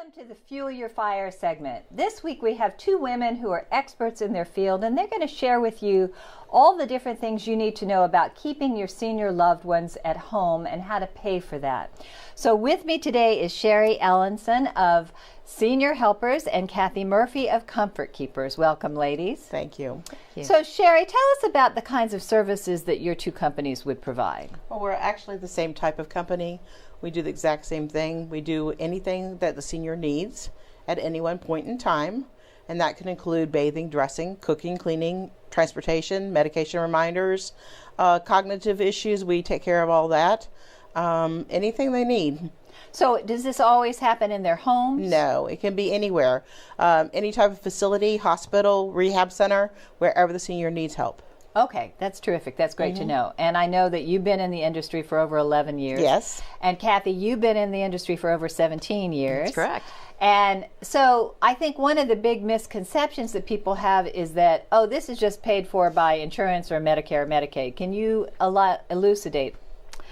Welcome to the Fuel Your Fire segment. This week we have two women who are experts in their field, and they're going to share with you all the different things you need to know about keeping your senior loved ones at home and how to pay for that. So with me today is Sheree Ellingson of Senior Helpers and Kathy Murphy of Comfort Keepers. Welcome, ladies. Thank you. So Sheree, tell us about the kinds of services that your two companies would provide. Well, we're actually the same type of company. We do the exact same thing. We do anything that the senior needs at any one point in time, and that can include bathing, dressing, cooking, cleaning, transportation, medication reminders, cognitive issues. We take care of all that. Anything they need. So does this always happen in their homes? No, it can be anywhere. Any type of facility, hospital, rehab center, wherever the senior needs help. Okay, that's terrific. That's great to know. And I know that you've been in the industry for over 11 years. Yes. And Kathy, you've been in the industry for over 17 years. That's correct. And so I think one of the big misconceptions that people have is that, oh, this is just paid for by insurance or Medicare or Medicaid. Can you elucidate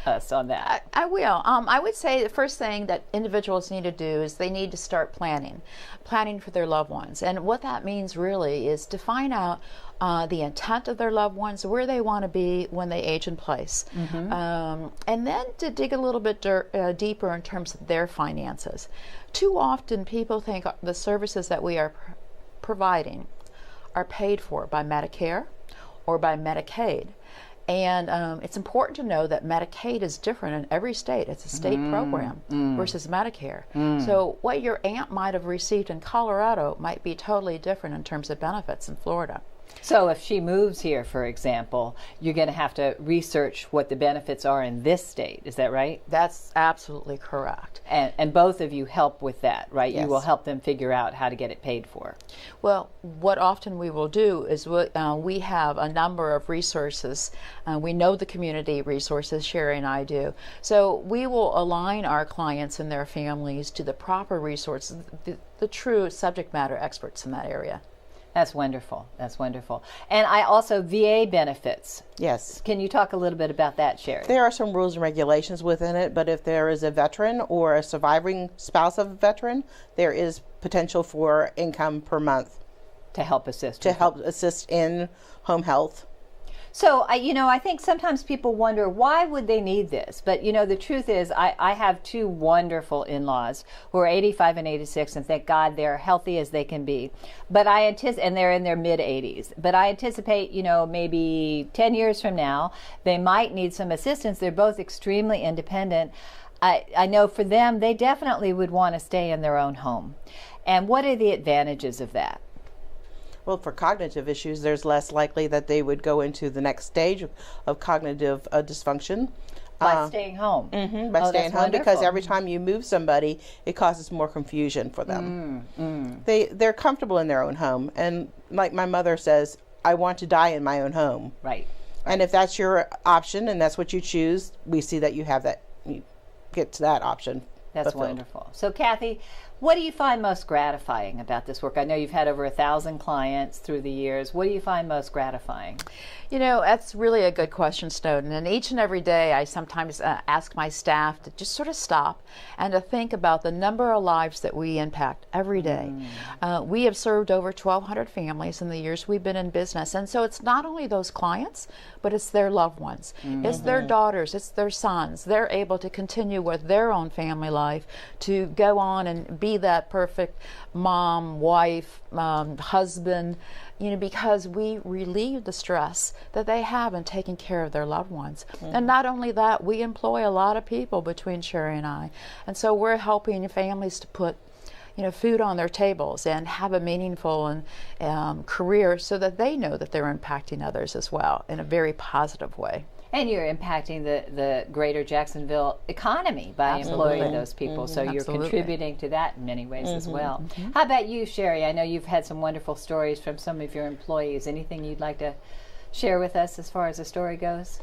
us on that? I will. I would say the first thing that individuals need to do is they need to start planning for their loved ones. And what that means really is to find out the intent of their loved ones, where they want to be when they age in place. And then to dig a little bit deeper in terms of their finances. Too often people think the services that we are providing are paid for by Medicare or by Medicaid. And it's important to know that Medicaid is different in every state. It's a state program versus Medicare. So what your aunt might have received in Colorado might be totally different in terms of benefits in Florida. So if she moves here, for example, you're going to have to research what the benefits are in this state. Is that right? That's absolutely correct. And both of you help with that, right? Yes. You will help them figure out how to get it paid for. Well, what often we will do is we have a number of resources. We know the community resources, Sheree and I do. So we will align our clients and their families to the proper resources, the true subject matter experts in that area. That's wonderful. That's wonderful. And I also, VA benefits. Yes. Can you talk a little bit about that, Sheree? There are some rules and regulations within it, but if there is a veteran or a surviving spouse of a veteran, there is potential for income per month. To help assist. To help assist in home health. So, I think sometimes people wonder, why would they need this? But, the truth is, I have two wonderful in-laws who are 85 and 86, and thank God they're healthy as they can be. But and they're in their mid-80s. But I anticipate, maybe 10 years from now, they might need some assistance. They're both extremely independent. I know for them, they definitely would want to stay in their own home. And what are the advantages of that? Well, for cognitive issues, there's less likely that they would go into the next stage of cognitive dysfunction. By staying home. By staying home, because every time you move somebody, it causes more confusion for them. They're comfortable in their own home. And like my mother says, I want to die in my own home. Right. And if that's your option and that's what you choose, we see that you have that, you get to that option. That's fulfilled. wonderful. So Kathy, what do you find most gratifying about this work? I know you've had over 1,000 clients through the years. What do you find most gratifying? That's really a good question, Snowden. And each and every day I sometimes ask my staff to just sort of stop and to think about the number of lives that we impact every day. We have served over 1,200 families in the years we've been in business. And so it's not only those clients, but it's their loved ones. It's their daughters, it's their sons. They're able to continue with their own family life, to go on and be that perfect mom, wife, husband, because we relieve the stress that they have in taking care of their loved ones. And not only that, we employ a lot of people between Sheree and I. And so we're helping families to put food on their tables and have a meaningful career so that they know that they're impacting others as well in a very positive way. And you're impacting the greater Jacksonville economy by employing those people. So you're contributing to that in many ways as well. How about you, Sheree? I know you've had some wonderful stories from some of your employees. Anything you'd like to share with us as far as the story goes?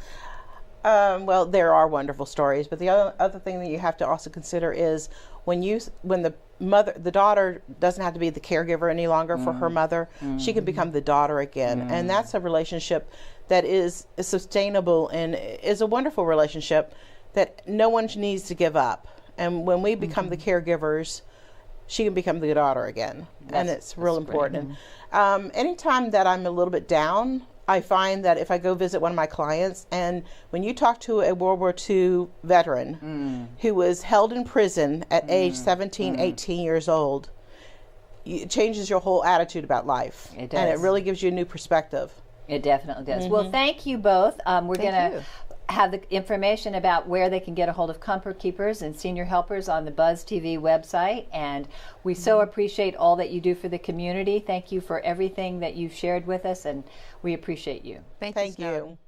Well, there are wonderful stories, but the other thing that you have to also consider is when the daughter doesn't have to be the caregiver any longer for her mother, she can become the daughter again, and that's a relationship that is sustainable and is a wonderful relationship that no one needs to give up. And when we become the caregivers, she can become the daughter again. And it's real that's great. important. Anytime that I'm a little bit down, I find that if I go visit one of my clients, and when you talk to a World War II veteran who was held in prison at age 17, 18 years old, it changes your whole attitude about life. It does. And it really gives you a new perspective. It definitely does. Well, thank you both. We're going to you. have the information about where they can get a hold of Comfort Keepers and Senior Helpers on the Buzz TV website. And we so appreciate all that you do for the community. Thank you for everything that you've shared with us, and we appreciate you. Thank Thank Snowden. you.